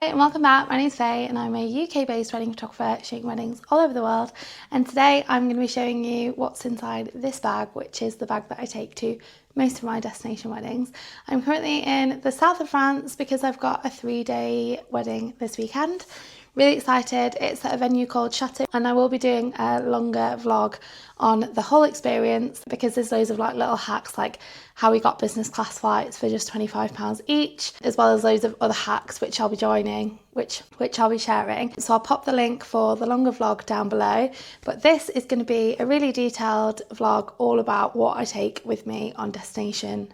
Hey and welcome back. My name's Faye and I'm a UK-based wedding photographer shooting weddings all over the world, and today I'm going to be showing you what's inside this bag, which is the bag that I take to most of my destination weddings. I'm currently in the south of France because I've got a 3-day wedding this weekend. Really excited. It's at a venue called Chateau, and I will be doing a longer vlog on the whole experience because there's loads of little hacks, like how we got business class flights for just £25 each, as well as loads of other hacks which I'll be joining, which I'll be sharing. So I'll pop the link for the longer vlog down below, but this is going to be a really detailed vlog all about what I take with me on destination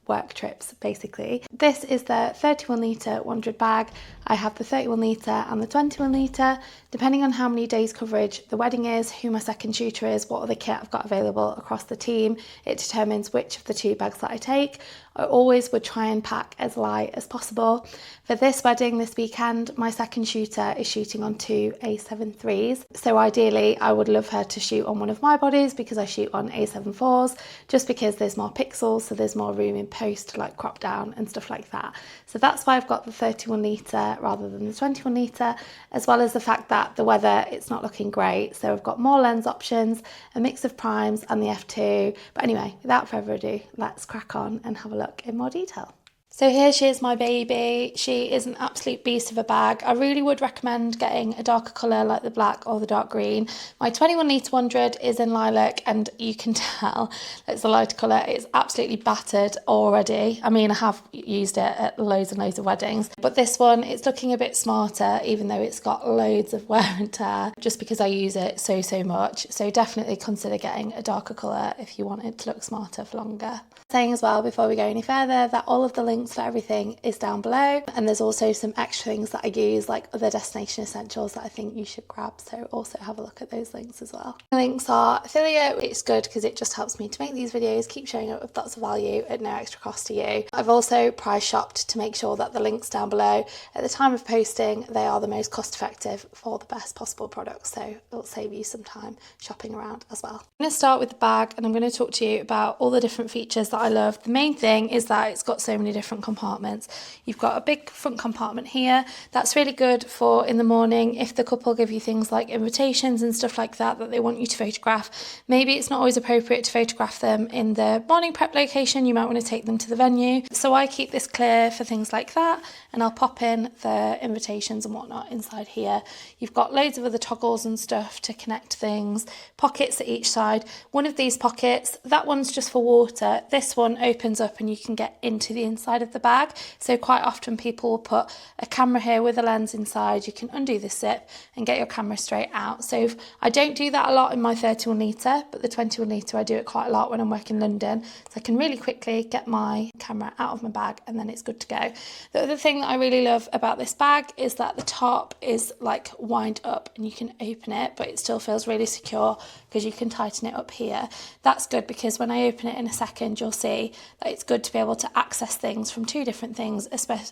work trips basically. This is the 31 litre 100 bag. I have the 31 litre and the 21 litre, depending on how many days coverage the wedding is, who my second shooter is, what other kit I've got available across the team. It determines which of the two bags that I take. I always would try and pack as light as possible. For this wedding this weekend, my second shooter is shooting on 2 A7 IIIs. So ideally I would love her to shoot on one of my bodies because I shoot on A7 IVs, just because there's more pixels, so there's more room in post to crop down and stuff like that. So that's why I've got the 31 litre rather than the 21 litre, as well as the fact that the weather, it's not looking great. So I've got more lens options, a mix of primes and the f2. But anyway, without further ado, let's crack on and have a look in more detail. So here she is, my baby. She is an absolute beast of a bag. I really would recommend getting a darker colour like the black or the dark green. My 21 litre 100 is in lilac, and you can tell it's a lighter colour. It's absolutely battered already. I mean, I have used it at loads and loads of weddings, but this one, it's looking a bit smarter, even though it's got loads of wear and tear, just because I use it so much. So definitely consider getting a darker colour if you want it to look smarter for longer. Saying as well, before we go any further, that all of the links for everything is down below, and there's also some extra things that I use, like other destination essentials, that I think you should grab, so also have a look at those links as well. The links are affiliate. It's good because it just helps me to make these videos, keep showing up with lots of value at no extra cost to you. I've also price shopped to make sure that the links down below, at the time of posting, they are the most cost effective for the best possible products, so it'll save you some time shopping around as well. I'm going to start with the bag, and I'm going to talk to you about all the different features that I love. The main thing is that it's got so many different compartments. You've got a big front compartment here. That's really good for in the morning if the couple give you things like invitations and stuff like that they want you to photograph. Maybe it's not always appropriate to photograph them in the morning prep location. You might want to take them to the venue. So I keep this clear for things like that, and I'll pop in the invitations and whatnot inside here. You've got loads of other toggles and stuff to connect things, pockets at each side. One of these pockets, that one's just for water. This one opens up and you can get into the inside of the bag. So quite often people will put a camera here with a lens inside. You can undo the zip and get your camera straight out. So I don't do that a lot in my 31 litre, but the 21 litre I do it quite a lot when I'm working in London. So I can really quickly get my camera out of my bag and then it's good to go. The other thing that I really love about this bag is that the top is wind up and you can open it, but it still feels really secure because you can tighten it up here. That's good because when I open it in a second, you'll see that it's good to be able to access things from two different things,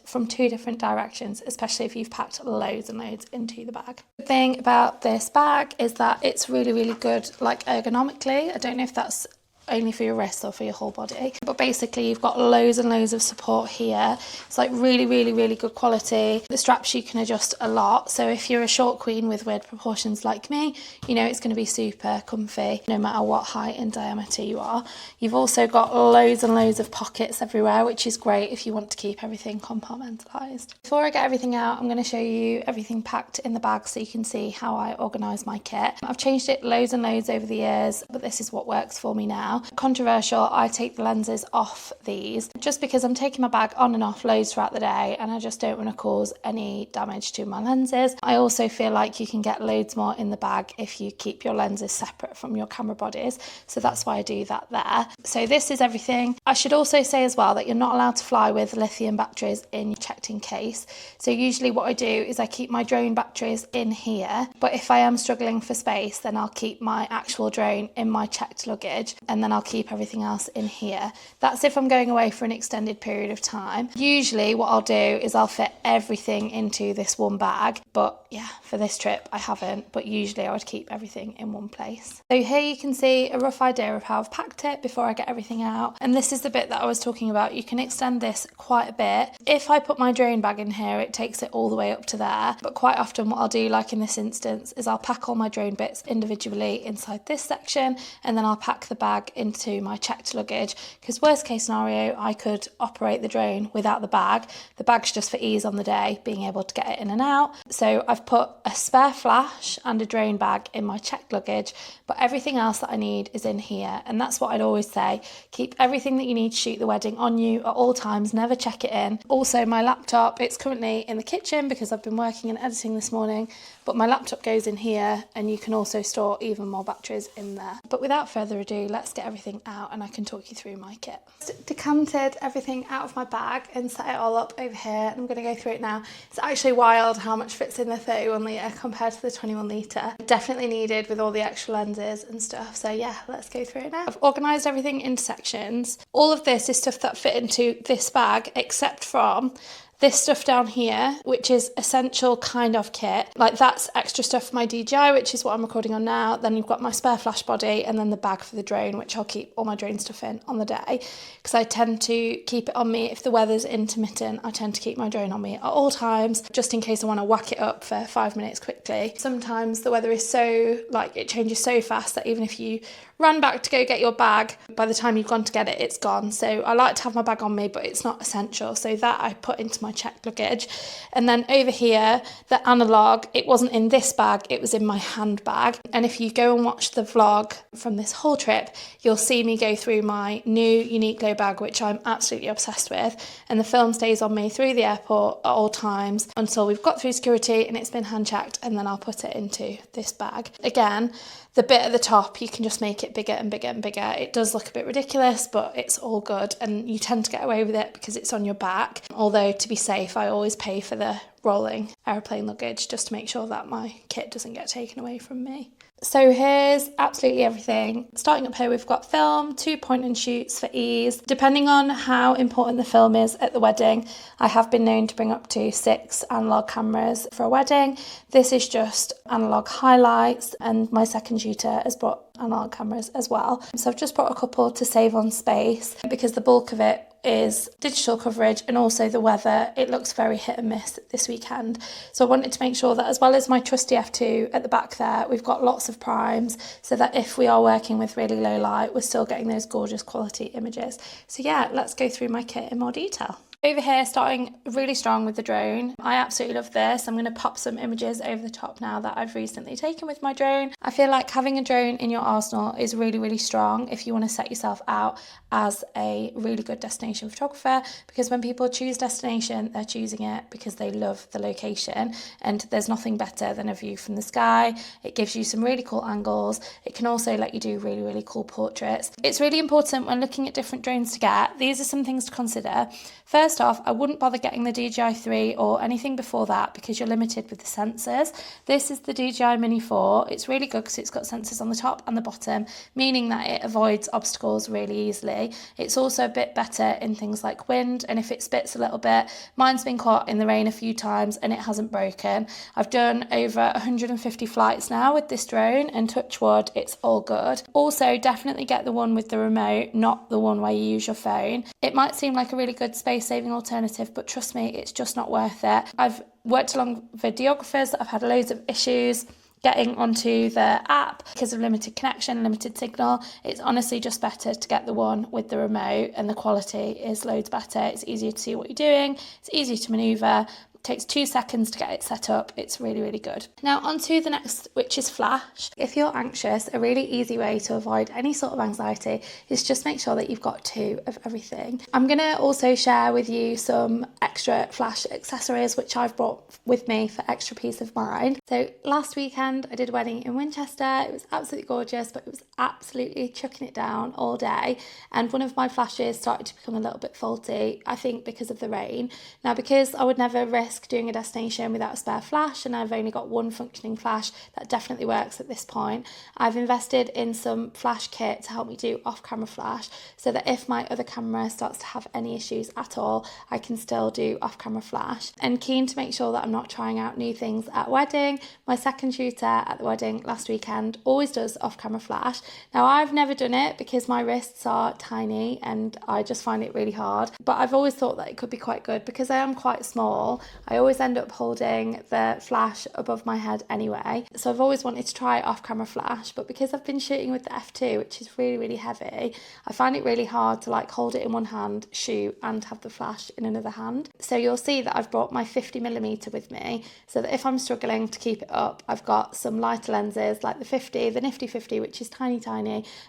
from two different directions, especially if you've packed loads and loads into the bag. The thing about this bag is that it's really good ergonomically. I don't know if that's only for your wrist or for your whole body, but basically you've got loads and loads of support here. It's really good quality. The straps you can adjust a lot, so if you're a short queen with weird proportions like me, you know it's going to be super comfy no matter what height and diameter you are. You've also got loads and loads of pockets everywhere, which is great if you want to keep everything compartmentalized. Before I get everything out, I'm going to show you everything packed in the bag so you can see how I organise my kit. I've changed it loads and loads over the years, but this is what works for me now. Controversial, I take the lenses off these just because I'm taking my bag on and off loads throughout the day and I just don't want to cause any damage to my lenses. I also feel like you can get loads more in the bag if you keep your lenses separate from your camera bodies, so that's why I do that there. So this is everything. I should also say as well that you're not allowed to fly with lithium batteries in your checked-in case. So usually what I do is I keep my drone batteries in here, but if I am struggling for space, then I'll keep my actual drone in my checked luggage, and then then I'll keep everything else in here. That's if I'm going away for an extended period of time. Usually what I'll do is I'll fit everything into this one bag, but yeah, for this trip I haven't, but usually I would keep everything in one place. So here you can see a rough idea of how I've packed it before I get everything out, and this is the bit that I was talking about. You can extend this quite a bit. If I put my drone bag in here, it takes it all the way up to there, but quite often what I'll do, like in this instance, is I'll pack all my drone bits individually inside this section, and then I'll pack the bag into my checked luggage, because worst case scenario, I could operate the drone without the bag. The bag's just for ease on the day, being able to get it in and out. So I've put a spare flash and a drone bag in my checked luggage, but everything else that I need is in here. And that's what I'd always say, keep everything that you need to shoot the wedding on you at all times, never check it in. Also my laptop, it's currently in the kitchen because I've been working and editing this morning, but my laptop goes in here, and you can also store even more batteries in there. But without further ado, let's get everything out and I can talk you through my kit. Decanted everything out of my bag and set it all up over here, and I'm going to go through it now. It's actually wild how much fits in the 31 litre compared to the 21 litre. Definitely needed with all the extra lenses and stuff. So yeah, let's go through it now. I've organised everything into sections. All of this is stuff that fit into this bag, except from this stuff down here, which is essential kind of kit. Like that's extra stuff for my DJI, which is what I'm recording on now. Then you've got my spare flash body, and then the bag for the drone, which I'll keep all my drone stuff in on the day, because I tend to keep it on me if the weather's intermittent. I tend to keep my drone on me at all times, just in case I want to whack it up for 5 minutes quickly. Sometimes the weather is so, like, it changes so fast that even if you run back to go get your bag, by the time you've gone to get it, it's gone. So I like to have my bag on me, but it's not essential. So that I put into my checked luggage. And then over here, the analog, it wasn't in this bag, it was in my handbag. And if you go and watch the vlog from this whole trip, you'll see me go through my new Uniqlo bag, which I'm absolutely obsessed with. And the film stays on me through the airport at all times until we've got through security and it's been hand checked, and then I'll put it into this bag. Again, the bit at the top, you can just make it bigger and bigger and bigger. It does look a bit ridiculous, but it's all good, and you tend to get away with it because it's on your back. Although, to be safe, I always pay for the rolling airplane luggage just to make sure that my kit doesn't get taken away from me. So here's absolutely everything. Starting up here, we've got film, 2 point and shoots for ease. Depending on how important the film is at the wedding, I have been known to bring up to 6 analog cameras for a wedding. This is just analog highlights, and my second shooter has brought analog cameras as well. So I've just brought a couple to save on space, because the bulk of it is digital coverage, and also the weather, it looks very hit and miss this weekend. So I wanted to make sure that, as well as my trusty f2 at the back there, we've got lots of primes, so that if we are working with really low light, we're still getting those gorgeous quality images. So yeah, let's go through my kit in more detail. Over here, starting really strong with the drone. I absolutely love this. I'm going to pop some images over the top now that I've recently taken with my drone. I feel like having a drone in your arsenal is really, really strong if you want to set yourself out as a really good destination photographer, because when people choose destination, they're choosing it because they love the location, and there's nothing better than a view from the sky. It gives you some really cool angles. It can also let you do really, really cool portraits. It's really important when looking at different drones to get. These are some things to consider. First off, I wouldn't bother getting the DJI 3 or anything before that, because you're limited with the sensors. This is the DJI Mini 4. It's really good because it's got sensors on the top and the bottom, meaning that it avoids obstacles really easily. It's also a bit better in things like wind, and if it spits a little bit. Mine's been caught in the rain a few times and it hasn't broken. I've done over 150 flights now with this drone, and touch wood, it's all good. Also, definitely get the one with the remote, not the one where you use your phone. It might seem like a really good space-saving alternative, but trust me, it's just not worth it. I've worked along videographers that have had loads of issues getting onto the app because of limited connection, limited signal. It's honestly just better to get the one with the remote, and the quality is loads better. It's easier to see what you're doing, it's easier to manoeuvre. It takes 2 seconds to get it set up. It's really, really good. Now on to the next, which is flash. If you're anxious, a really easy way to avoid any sort of anxiety is just make sure that you've got 2 of everything. I'm going to also share with you some extra flash accessories which I've brought with me for extra peace of mind. So last weekend I did a wedding in Winchester. It was absolutely gorgeous, but it was absolutely chucking it down all day, and one of my flashes started to become a little bit faulty, I think because of the rain. Now, because I would never risk risk doing a destination without a spare flash, and I've only got one functioning flash that definitely works at this point. I've invested in some flash kit to help me do off-camera flash, so that if my other camera starts to have any issues at all, I can still do off-camera flash. And keen to make sure that I'm not trying out new things at wedding. My second shooter at the wedding last weekend always does off-camera flash. Now, I've never done it because my wrists are tiny and I just find it really hard, but I've always thought that it could be quite good because I am quite small. I always end up holding the flash above my head anyway, so I've always wanted to try off-camera flash, but because I've been shooting with the f2, which is really, really heavy, I find it really hard to like hold it in one hand, shoot, and have the flash in another hand. So you'll see that I've brought my 50mm with me, so that if I'm struggling to keep it up, I've got some lighter lenses like the 50, the nifty 50, which is tiny,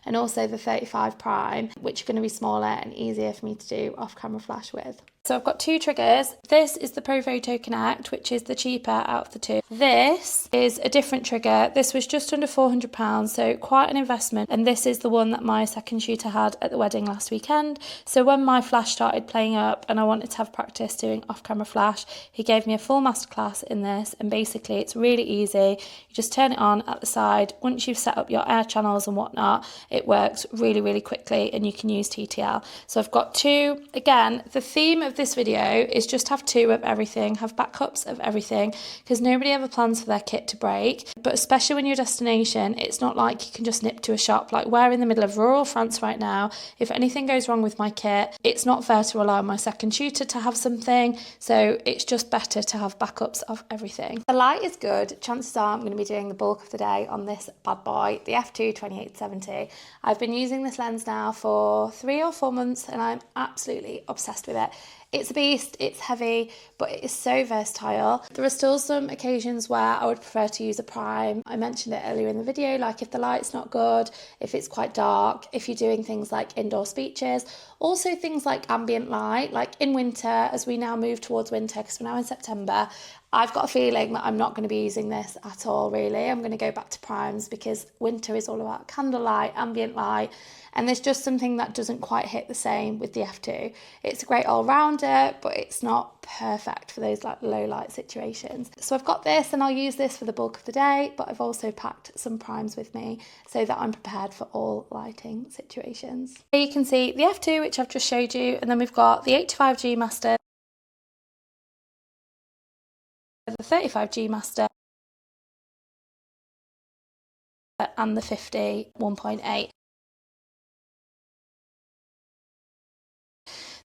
and also the 35 prime, which are going to be smaller and easier for me to do off-camera flash with. So I've got two triggers. This is the ProPhoto Connect, which is the cheaper out of the two. This is a different trigger. This was just under £400, so quite an investment. And this is the one that my second shooter had at the wedding last weekend. So when my flash started playing up and I wanted to have practice doing off-camera flash, he gave me a full masterclass in this. And basically it's really easy. You just turn it on at the side. Once you've set up your air channels and whatnot, it works really, really quickly and you can use TTL. So I've got two. Again, the theme of this video is just have two of everything, have backups of everything, because nobody ever plans for their kit to break. But especially when you're a destination, it's not like you can just nip to a shop. Like we're in the middle of rural France right now. If anything goes wrong with my kit, it's not fair to rely on my second shooter to have something, so it's just better to have backups of everything. The light is good. Chances are I'm going to be doing the bulk of the day on this bad boy, the f2 2870. I've been using this lens now for 3 or 4 months and I'm absolutely obsessed with it. It's a beast, it's heavy, but it is so versatile. There are still some occasions where I would prefer to use a prime. I mentioned it earlier in the video, like if the light's not good, if it's quite dark, if you're doing things like indoor speeches, also things like ambient light, like in winter, as we now move towards winter, because we're now in September, I've got a feeling that I'm not going to be using this at all, really. I'm going to go back to primes because winter is all about candlelight, ambient light, and there's just something that doesn't quite hit the same with the f2. It's a great all-rounder, but it's not perfect for those like low light situations. So I've got this and I'll use this for the bulk of the day, but I've also packed some primes with me so that I'm prepared for all lighting situations. Here you can see the f2, which I've just showed you, and then we've got the 85G Master, the 35G Master, and the 50 1.8.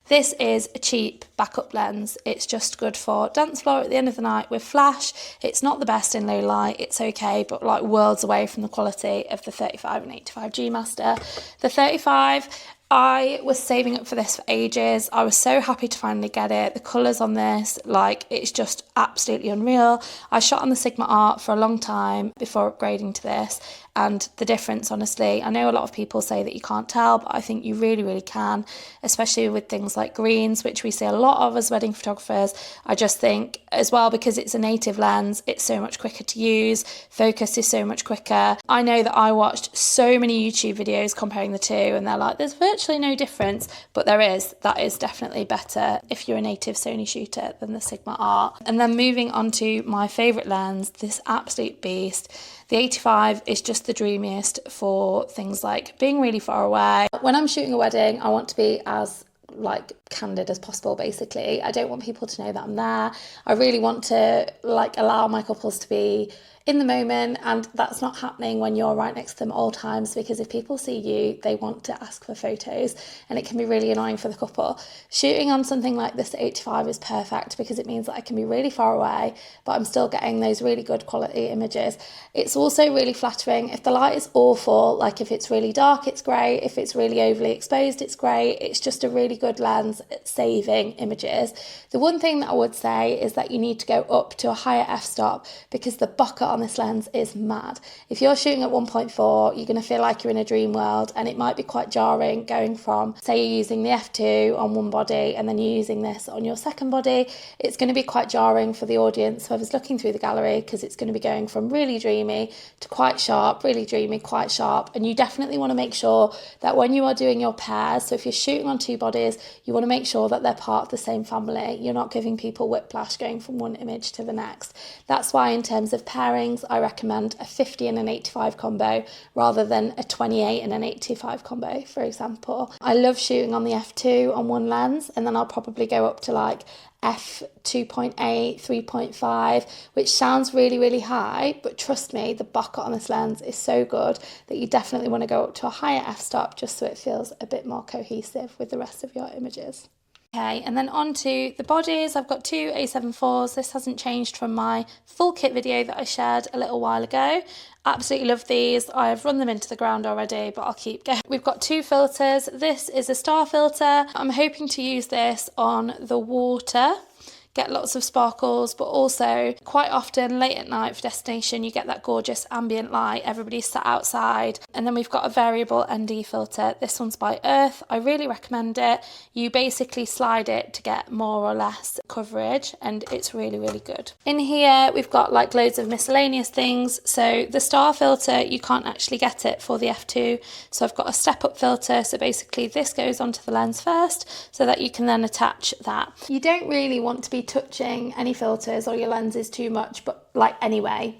This is a cheap backup lens. It's just good for dance floor at the end of the night with flash. It's not the best in low light, it's okay, but like worlds away from the quality of the 35 and 85G Master. The 35, I was saving up for this for ages. I was so happy to finally get it. The colours on this, like, it's just absolutely unreal. I shot on the Sigma Art for a long time before upgrading to this, and the difference, honestly, I know a lot of people say that you can't tell, but I think you really, really can, especially with things like greens, which we see a lot of as wedding photographers. I just think as well, because it's a native lens, it's so much quicker to use. Focus is so much quicker. I know that I watched so many YouTube videos comparing the two and they're like, there's virtually no difference, but there is. That is definitely better if you're a native Sony shooter than the Sigma Art. And then moving on to my favourite lens, this absolute beast. The 85 is just the dreamiest for things like being really far away. When I'm shooting a wedding, I want to be as like candid as possible, basically. I don't want people to know that I'm there. I really want to like allow my couples to be in the moment, and that's not happening when you're right next to them all times, because if people see you, they want to ask for photos and it can be really annoying for the couple. Shooting on something like this 85 is perfect because it means that I can be really far away, but I'm still getting those really good quality images. It's also really flattering. If the light is awful, like if it's really dark, it's great. If it's really overly exposed, it's great. It's just a really good lens at saving images. The one thing that I would say is that you need to go up to a higher f-stop because the bokeh on this lens is mad. If you're shooting at 1.4, you're going to feel like you're in a dream world, and it might be quite jarring going from, say you're using the f2 on one body and then you're using this on your second body. It's going to be quite jarring for the audience whoever's looking through the gallery, because it's going to be going from really dreamy to quite sharp, really dreamy, quite sharp. And you definitely want to make sure that when you are doing your pairs, so if you're shooting on two bodies, you want to make sure that they're part of the same family. You're not giving people whiplash going from one image to the next. That's why in terms of pairings, I recommend a 50 and an 85 combo rather than a 28 and an 85 combo, for example. I love shooting on the f2 on one lens, and then I'll probably go up to like f2.8, 3.5, which sounds really high, but trust me, the bokeh on this lens is so good that you definitely want to go up to a higher f-stop just so it feels a bit more cohesive with the rest of your images. Okay, and then on to the bodies. I've got two A74s. This hasn't changed from my full kit video that I shared a little while ago. Absolutely love these. I've run them into the ground already, but I'll keep going. We've got two filters. This is a star filter. I'm hoping to use this on the water, get lots of sparkles, but also quite often late at night for destination, you get that gorgeous ambient light, everybody's sat outside. And then we've got a variable ND filter. This one's by Earth. I really recommend it. You basically slide it to get more or less coverage, and it's really good. In here, we've got like loads of miscellaneous things. So the star filter, you can't actually get it for the f2. So I've got a step up filter. So basically this goes onto the lens first so that you can then attach that. You don't really want to be touching any filters or your lenses too much, but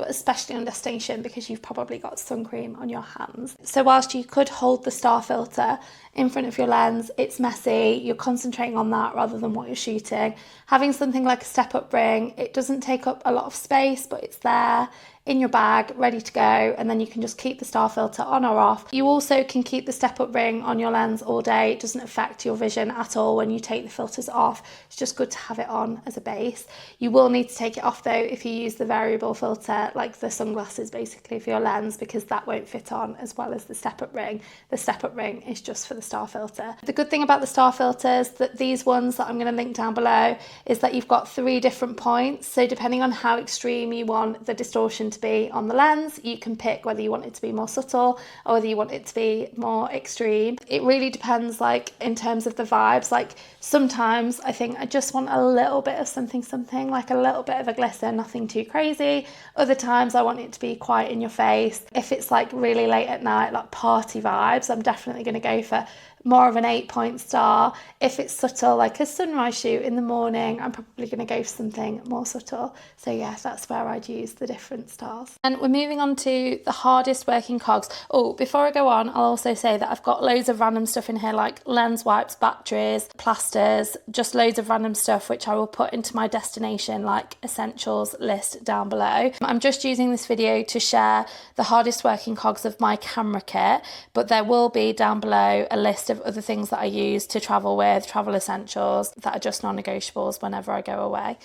especially on destination because you've probably got sun cream on your hands. So whilst you could hold the star filter in front of your lens, it's messy, you're concentrating on that rather than what you're shooting. Having something like a step up ring, it doesn't take up a lot of space, but it's there in your bag ready to go, and then you can just keep the star filter on or off. You also can keep the step up ring on your lens all day. It doesn't affect your vision at all when you take the filters off. It's just good to have it on as a base. You will need to take it off though if you use the variable filter, like the sunglasses basically for your lens, because that won't fit on as well as the step up ring. The step up ring is just for the star filter. The good thing about the star filters, that these ones that I'm going to link down below, is that you've got 3 different points. So depending on how extreme you want the distortion to be on the lens, you can pick whether you want it to be more subtle or whether you want it to be more extreme. It really depends, like in terms of the vibes. Like sometimes I think I just want a little bit of something, like a little bit of a glisten, nothing too crazy. Other times I want it to be quite in your face. If it's like really late at night, like party vibes, I'm definitely going to go for more of an 8-point star. If it's subtle, like a sunrise shoot in the morning, I'm probably going to go for something more subtle. So yeah, that's where I'd use the different stars. And we're moving on to the hardest working cogs. Oh, before I go on, I'll also say that I've got loads of random stuff in here, like lens wipes, batteries, plasters, just loads of random stuff, which I will put into my destination like essentials list down below. I'm just using this video to share the hardest working cogs of my camera kit, but there will be down below a list of other things that I use to travel with, travel essentials that are just non-negotiables whenever I go away.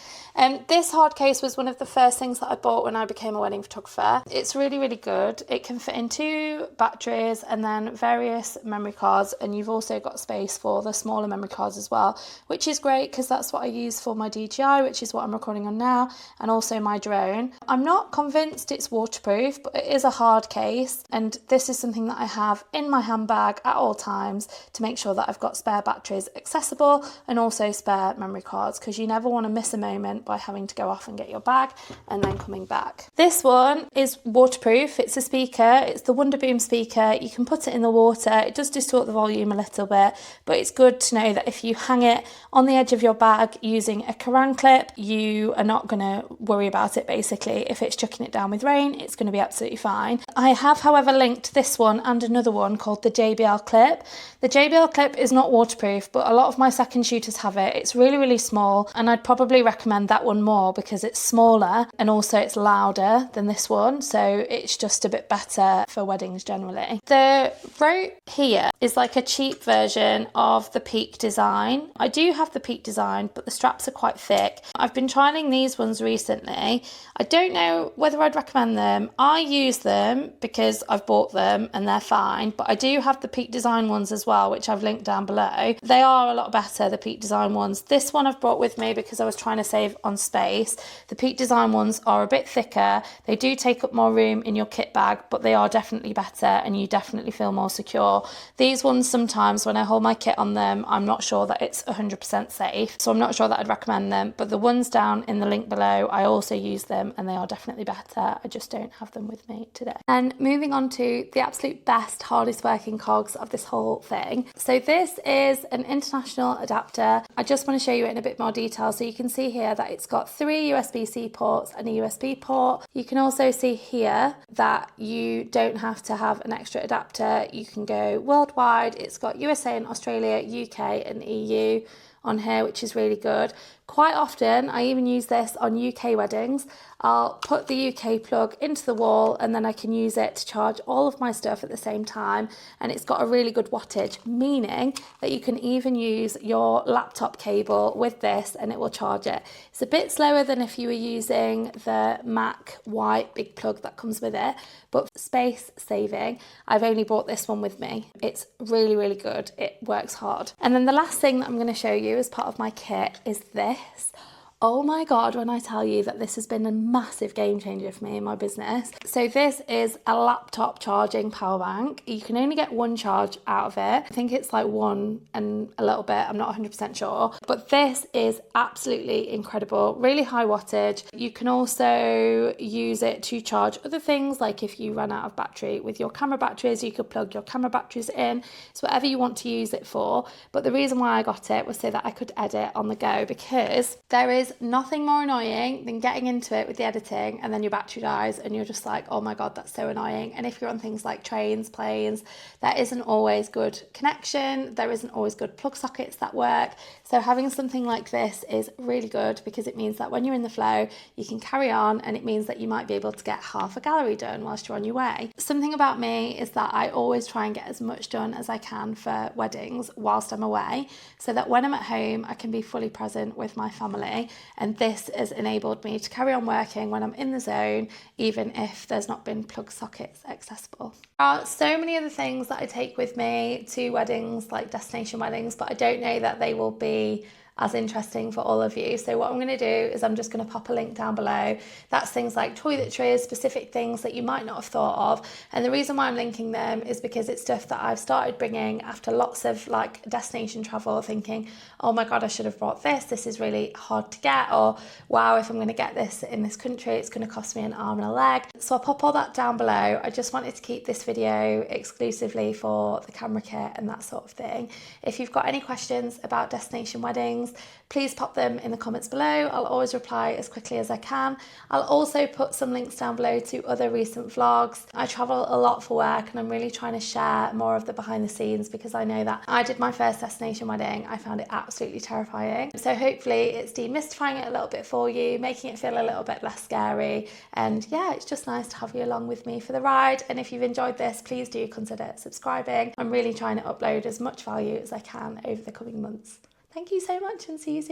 This hard case was one of the first things that I bought when I became a wedding photographer. It's really good. It can fit in 2 batteries and then various memory cards, and you've also got space for the smaller memory cards as well, which is great because that's what I use for my DJI, which is what I'm recording on now, and also my drone. I'm not convinced it's waterproof, but it is a hard case, and this is something that I have in my handbag at all times to make sure that I've got spare batteries accessible and also spare memory cards, because you never want to miss a moment by having to go off and get your bag and then coming back. This one is waterproof. It's a speaker. It's the Wonderboom speaker. You can put it in the water. It does distort the volume a little bit, but it's good to know that if you hang it on the edge of your bag using a Karan clip, you are not going to worry about it basically. If it's chucking it down with rain, it's going to be absolutely fine. I have, however, linked this one and another one called the JBL clip. The JBL clip is not waterproof, but a lot of my second shooters have it. It's really small, and I'd probably recommend that one more because it's smaller and also it's louder than this one, so it's just a bit better for weddings generally. The rope here is like a cheap version of the Peak design. I do have the Peak design, but the straps are quite thick. I've been trialing these ones recently. I don't know whether I'd recommend them. I use them because I've bought them and they're fine, but I do have the Peak design ones as well, which I've linked down below. They are a lot better, the Peak design ones. This one I've brought with me because I was trying to save on space. The Peak design ones are a bit thicker. They do take up more room in your kit bag, but they are definitely better and you definitely feel more secure. These ones, sometimes when I hold my kit on them, I'm not sure that it's 100% safe, so I'm not sure that I'd recommend them, but the ones down in the link below, I also use them and they are definitely better. I just don't have them with me today. And moving on to the absolute best, hardest working cogs of this whole thing. thing. So this is an international adapter. I just want to show you it in a bit more detail. So you can see here that it's got 3 USB-C ports and a USB port. You can also see here that you don't have to have an extra adapter. You can go worldwide. It's got USA and Australia, UK and EU on here, which is really good. Quite often, I even use this on UK weddings. I'll put the UK plug into the wall and then I can use it to charge all of my stuff at the same time. And it's got a really good wattage, meaning that you can even use your laptop cable with this and it will charge it. It's a bit slower than if you were using the Mac white big plug that comes with it, but space saving, I've only brought this one with me. It's really, really good. It works hard. And then the last thing that I'm going to show you as part of my kit is this. Oh my God, when I tell you that this has been a massive game changer for me in my business. So this is a laptop charging power bank. You can only get one charge out of it. I think it's like 1 and a little bit, I'm not 100% sure. But this is absolutely incredible, really high wattage. You can also use it to charge other things, like if you run out of battery with your camera batteries, you could plug your camera batteries in. It's whatever you want to use it for. But the reason why I got it was so that I could edit on the go, because there is nothing more annoying than getting into it with the editing and then your battery dies and you're just like, oh my God, that's so annoying. And if you're on things like trains, planes, there isn't always good connection, there isn't always good plug sockets that work. So having something like this is really good because it means that when you're in the flow, you can carry on, and it means that you might be able to get half a gallery done whilst you're on your way. Something about me is that I always try and get as much done as I can for weddings whilst I'm away, so that when I'm at home, I can be fully present with my family. And this has enabled me to carry on working when I'm in the zone, even if there's not been plug sockets accessible. There are so many other things that I take with me to weddings, like destination weddings, but I don't know that they will be as interesting for all of you. So what I'm going to do is I'm just going to pop a link down below. That's things like toiletries, specific things that you might not have thought of. And the reason why I'm linking them is because it's stuff that I've started bringing after lots of like destination travel, thinking, oh my God, I should have brought this. This is really hard to get. Or wow, if I'm going to get this in this country, it's going to cost me an arm and a leg. So I'll pop all that down below. I just wanted to keep this video exclusively for the camera kit and that sort of thing. If you've got any questions about destination weddings, please pop them in the comments below. I'll always reply as quickly as I can. I'll also put some links down below to other recent vlogs. I travel a lot for work and I'm really trying to share more of the behind the scenes, because I know that I did my first destination wedding. I found it absolutely terrifying. So hopefully it's demystifying it a little bit for you, making it feel a little bit less scary. And yeah, it's just nice to have you along with me for the ride. And if you've enjoyed this, please do consider subscribing. I'm really trying to upload as much value as I can over the coming months. Thank you so much and see you soon.